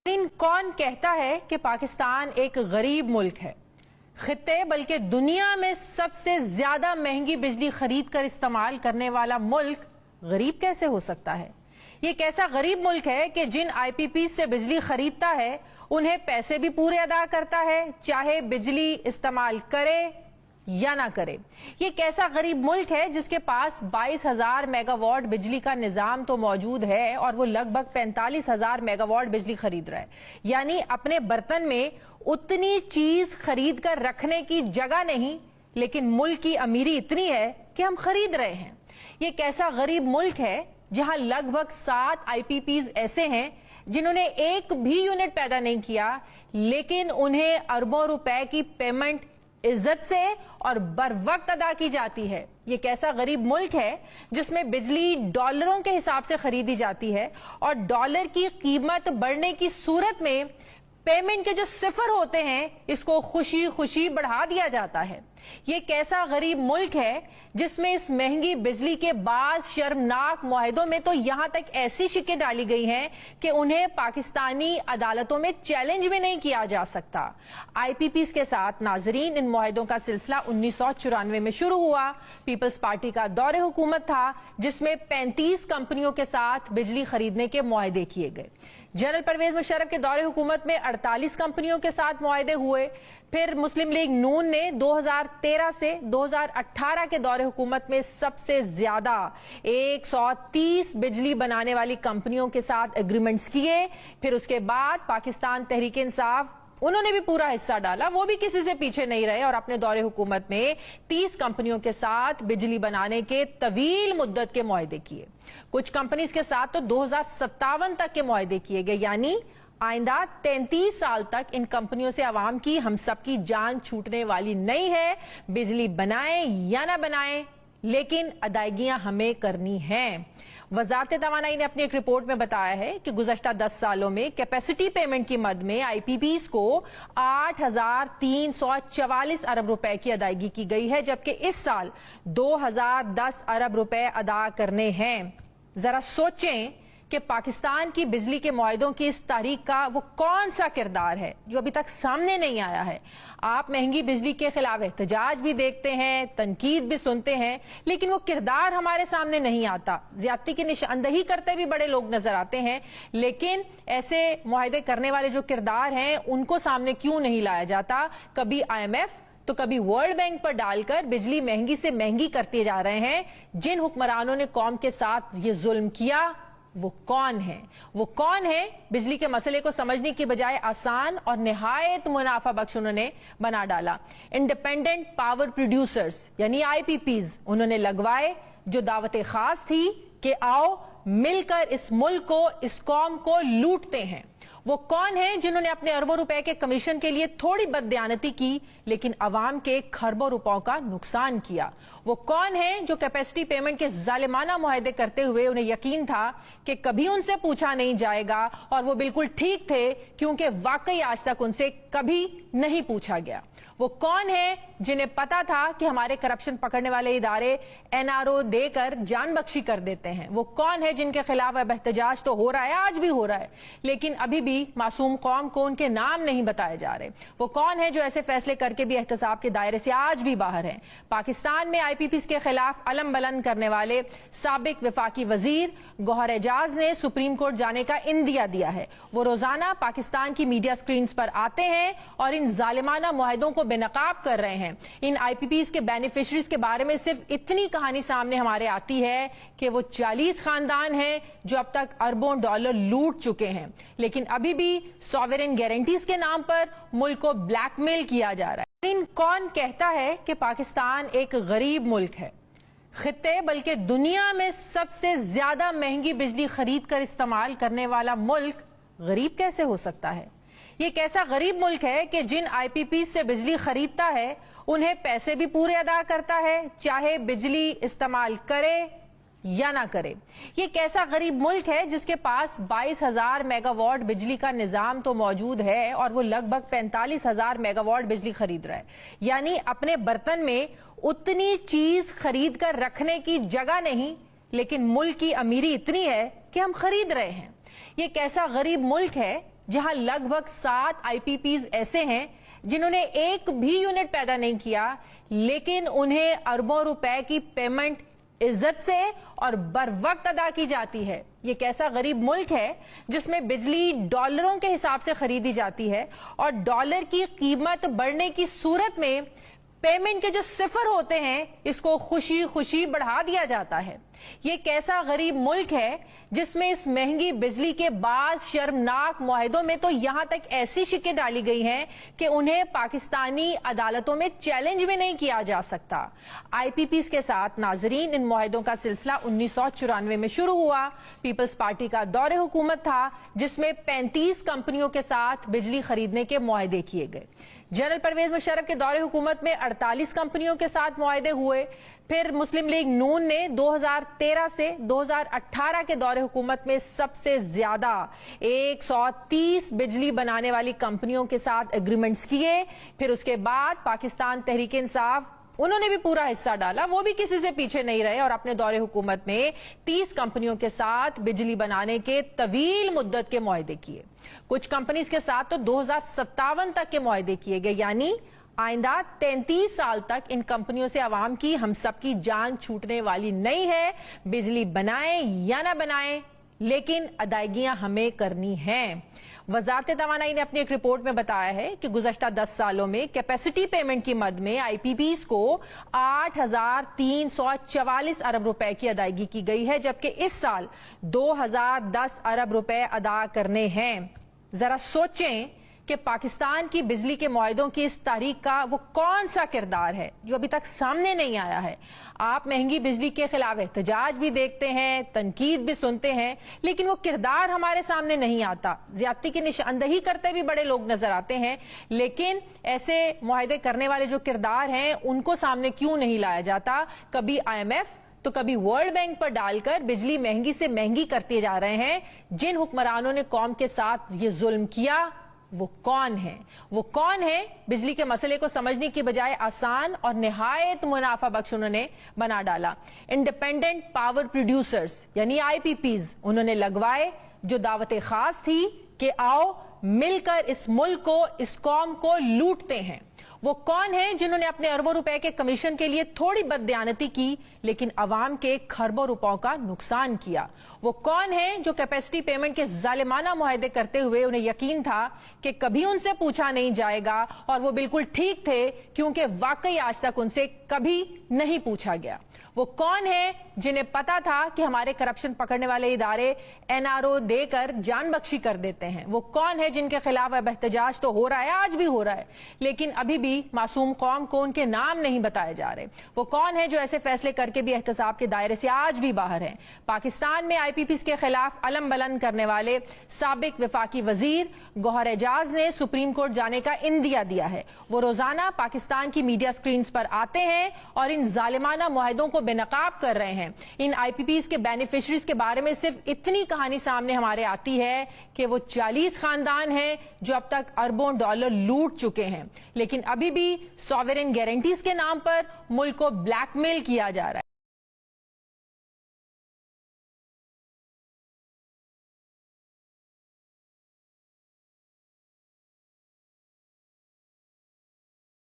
कौन कहता है कि पाकिस्तान एक गरीब मुल्क है? खित्ते बल्कि दुनिया में सबसे ज्यादा महंगी बिजली खरीद कर इस्तेमाल करने वाला मुल्क गरीब कैसे हो सकता है? ये कैसा गरीब मुल्क है कि जिन आईपीपी से बिजली खरीदता है उन्हें पैसे भी पूरे अदा करता है, चाहे बिजली इस्तेमाल करे या ना करे। ये कैसा गरीब मुल्क है जिसके पास 22,000 मेगावाट बिजली का निजाम तो मौजूद है और वो लगभग 45,000 मेगावाट बिजली खरीद रहा है। यानी अपने बर्तन में उतनी चीज खरीद कर रखने की जगह नहीं, लेकिन मुल्क की अमीरी इतनी है कि हम खरीद रहे हैं। ये कैसा गरीब मुल्क है जहां लगभग 7 आईपीपीज ऐसे हैं जिन्होंने एक भी यूनिट पैदा नहीं किया, लेकिन उन्हें अरबों रुपए की पेमेंट इज्जत से और बर वक्त अदा की जाती है। ये कैसा गरीब मुल्क है जिसमें बिजली डॉलरों के हिसाब से खरीदी जाती है और डॉलर की कीमत बढ़ने की सूरत में पेमेंट के जो सिफर होते हैं इसको खुशी खुशी बढ़ा दिया जाता है। ये कैसा गरीब मुल्क है जिसमें इस महंगी बिजली के बाद शर्मनाक मुआहदों में तो यहां तक ऐसी शिकें डाली गई हैं कि उन्हें पाकिस्तानी अदालतों में चैलेंज भी नहीं किया जा सकता। आईपीपीज के साथ नाजरीन, इन मुआहदों का सिलसिला 1994 में शुरू हुआ। पीपल्स पार्टी का दौरे हुकूमत था जिसमें 35 कंपनियों के साथ बिजली खरीदने के मुआहदे किए गए। जनरल परवेज मुशर्रफ के दौरे हुकूमत में 48 कंपनियों के साथ मुआहदे हुए। फिर मुस्लिम लीग नून ने 2013 से 2018 के दौरे हुकूमत में सबसे ज्यादा 130 बिजली बनाने वाली कंपनियों के साथ एग्रीमेंट्स किए। फिर उसके बाद पाकिस्तान तहरीक इंसाफ, उन्होंने भी पूरा हिस्सा डाला, वो भी किसी से पीछे नहीं रहे और अपने दौरे हुकूमत में 30 कंपनियों के साथ बिजली बनाने के तवील मुद्दत के मुआहदे किए। कुछ कंपनीज के साथ तो 2057 तक के मुआहदे किए गए, यानी आइंदा 33 साल तक इन कंपनियों से आवाम की, हम सबकी जान छूटने वाली नहीं है। बिजली बनाएं या ना बनाएं, लेकिन अदायगियां हमें करनी हैं। वजारत तवानाई ने अपनी एक रिपोर्ट में बताया है कि गुज़श्ता 10 सालों में कैपेसिटी पेमेंट की मद में आईपीपीज को 8,344 अरब रुपए की अदायगी की गई है, जबकि इस साल 2,010 अरब रुपए अदा करने हैं। जरा सोचें कि पाकिस्तान की बिजली के मुआहदों की इस तारीख का वो कौन सा किरदार है जो अभी तक सामने नहीं आया है। आप महंगी बिजली के खिलाफ एहतजाज भी देखते हैं, तनकीद भी सुनते हैं, लेकिन वो किरदार हमारे सामने नहीं आता। ज्यादती की निशानदही करते भी बड़े लोग नजर आते हैं, लेकिन ऐसे मुआहदे करने वाले जो किरदार हैं उनको सामने क्यों नहीं लाया जाता? कभी IMF तो कभी वर्ल्ड बैंक पर डालकर बिजली महंगी से महंगी करते जा रहे हैं। जिन हुक्मरानों ने कौम के साथ ये जुल्म किया वो कौन है? वो कौन है? बिजली के मसले को समझने की बजाय आसान और निहायत मुनाफा बख्श उन्होंने बना डाला। इंडिपेंडेंट पावर प्रोड्यूसर्स यानी आईपीपीज उन्होंने लगवाए, जो दावत खास थी कि आओ मिलकर इस मुल्क को, इस कौम को लूटते हैं। वो कौन है जिन्होंने अपने अरबों रुपए के कमीशन के लिए थोड़ी बददयानती की, लेकिन अवाम के खरबों रुपयों का नुकसान किया? वो कौन है जो कैपेसिटी पेमेंट के जालिमाना मुआहदे करते हुए उन्हें यकीन था कि कभी उनसे पूछा नहीं जाएगा और वो बिल्कुल ठीक थे, क्योंकि वाकई आज तक उनसे कभी नहीं पूछा गया? वो कौन है जिन्हें पता था कि हमारे करप्शन पकड़ने वाले इदारे NRO देकर जान बख्शी कर देते हैं? वो कौन है जिनके खिलाफ अब एहतजाज तो हो रहा है, आज भी हो रहा है, लेकिन अभी भी मासूम कौम को उनके नाम नहीं बताए जा रहे? वो कौन है जो ऐसे फैसले करके भी एहतसाब के दायरे से आज भी बाहर हैं? पाकिस्तान में आईपीपीज के खिलाफ अलम बुलंद करने वाले साबिक वफाकी वजीर गौहर एजाज ने सुप्रीम कोर्ट जाने का इंदिया दिया है। वो रोजाना पाकिस्तान की मीडिया स्क्रीन पर आते हैं और इन जालिमाना मुआहदों को बेनकाब कर रहे हैं। इन आईपीपीज के बेनिफिशरीज के बारे में सिर्फ इतनी कहानी सामने हमारे आती है कि वो 40 खानदान हैं जो अब तक अरबों डॉलर लूट चुके हैं, लेकिन अभी भी सॉवरेन गारंटीज के नाम पर मुल्क को ब्लैकमेल किया जा रहा है। कौन कहता है कि पाकिस्तान एक गरीब मुल्क है? खित्ते बल्कि दुनिया में सबसे ज्यादा महंगी बिजली खरीद कर इस्तेमाल करने वाला मुल्क गरीब कैसे हो सकता है? ये कैसा गरीब मुल्क है कि जिन आईपीपी से बिजली खरीदता है उन्हें पैसे भी पूरे अदा करता है, चाहे बिजली इस्तेमाल करे या ना करे। ये कैसा गरीब मुल्क है जिसके पास 22,000 मेगावाट बिजली का निजाम तो मौजूद है और वो लगभग 45,000 मेगावाट बिजली खरीद रहा है। यानी अपने बर्तन में उतनी चीज खरीद कर रखने की जगह नहीं, लेकिन मुल्क की अमीरी इतनी है कि हम खरीद रहे हैं। ये कैसा गरीब मुल्क है जहां लगभग 7 IPPs ऐसे हैं जिन्होंने एक भी यूनिट पैदा नहीं किया, लेकिन उन्हें अरबों रुपए की पेमेंट इज्जत से और बर वक्त अदा की जाती है। ये कैसा गरीब मुल्क है जिसमें बिजली डॉलरों के हिसाब से खरीदी जाती है और डॉलर की कीमत बढ़ने की सूरत में पेमेंट के जो सिफर होते हैं इसको खुशी खुशी बढ़ा दिया जाता है। ये कैसा गरीब मुल्क है जिसमें इस महंगी बिजली के बाद शर्मनाक मुआहदों में तो यहां तक ऐसी शिकें डाली गई हैं कि उन्हें पाकिस्तानी अदालतों में चैलेंज भी नहीं किया जा सकता। IPPs के साथ नाजरीन, इन मुआहदों का सिलसिला 1994 में शुरू हुआ। पीपल्स पार्टी का दौरे हुकूमत था जिसमें 35 कंपनियों के साथ बिजली खरीदने के मुआहदे किए गए। जनरल परवेज मुशर्रफ के दौरे हुकूमत में 48 कंपनियों के साथ मुआहदे हुए। फिर मुस्लिम लीग नून ने 2013 से 2018 के दौरे हुकूमत में सबसे ज्यादा 130 बिजली बनाने वाली कंपनियों के साथ एग्रीमेंट्स किए। फिर उसके बाद पाकिस्तान तहरीक इंसाफ, उन्होंने भी पूरा हिस्सा डाला, वो भी किसी से पीछे नहीं रहे और अपने दौरे हुकूमत में 30 कंपनियों के साथ बिजली बनाने के तवील मुद्दत के मुआहदे किए। कुछ कंपनीज के साथ तो 2057 तक के मुआहदे किए गए, यानी आइंदा 33 साल तक इन कंपनियों से आवाम की, हम सबकी जान छूटने वाली नहीं है। बिजली बनाएं या ना बनाएं, लेकिन अदायगियां हमें करनी हैं। वजारत तवानाई ने अपनी एक रिपोर्ट में बताया है कि गुज़श्ता 10 सालों में कैपेसिटी पेमेंट की मद में IPPs को 8,344 अरब रुपए की अदायगी की गई है, जबकि इस साल 2,010 अरब रुपए अदा करने हैं। जरा सोचें कि पाकिस्तान की बिजली के मुआहदों की इस तारीख का वो कौन सा किरदार है जो अभी तक सामने नहीं आया है। आप महंगी बिजली के खिलाफ एहतजाज भी देखते हैं, तनकीद भी सुनते हैं, लेकिन वो किरदार हमारे सामने नहीं आता। ज्यादती की निशानदही करते भी बड़े लोग नजर आते हैं, लेकिन ऐसे मुआहदे करने वाले जो किरदार हैं उनको सामने क्यों नहीं लाया जाता। कभी IMF तो कभी वर्ल्ड बैंक पर डालकर बिजली महंगी से महंगी करते जा रहे हैं। जिन हुक्मरानों ने कौम के साथ ये जुल्म किया वो कौन है? वो कौन है? बिजली के मसले को समझने की बजाय आसान और निहायत मुनाफा बख्श उन्होंने बना डाला। इंडिपेंडेंट पावर प्रोड्यूसर्स यानी IPPs उन्होंने लगवाए, जो दावत खास थी कि आओ मिलकर इस मुल्क को, इस कौम को लूटते हैं। वो कौन है जिन्होंने अपने अरबों रुपए के कमीशन के लिए थोड़ी बददयानती की, लेकिन अवाम के खरबों रुपयों का नुकसान किया? वो कौन है जो कैपेसिटी पेमेंट के जालिमाना मुआहदे करते हुए उन्हें यकीन था कि कभी उनसे पूछा नहीं जाएगा, और वो बिल्कुल ठीक थे क्योंकि वाकई आज तक उनसे कभी नहीं पूछा गया? वो कौन है जिन्हें पता था कि हमारे करप्शन पकड़ने वाले इदारे NRO देकर जान बख्शी कर देते हैं? वो कौन है जिनके खिलाफ अब एहतजाज तो हो रहा है, आज भी हो रहा है, लेकिन अभी भी मासूम कौम को उनके नाम नहीं बताए जा रहे? वो कौन है जो ऐसे फैसले करके भी एहतसाब के दायरे से आज भी बाहर हैं? पाकिस्तान में IPPs के खिलाफ अलम बुलंद करने वाले साबिक वफाकी वजीर गौहर एजाज ने सुप्रीम कोर्ट जाने का इंदिया दिया है। वो रोजाना पाकिस्तान की मीडिया स्क्रीन पर आते हैं और इन जालिमाना मुआहदों को बेनकाब कर रहे हैं। इन IPPs के बेनिफिशरीज के बारे में सिर्फ इतनी कहानी सामने हमारे आती है कि वो 40 खानदान हैं जो अब तक अरबों डॉलर लूट चुके हैं, लेकिन अभी भी सॉवरेन गारंटीज के नाम पर मुल्क को ब्लैकमेल किया जा रहा है।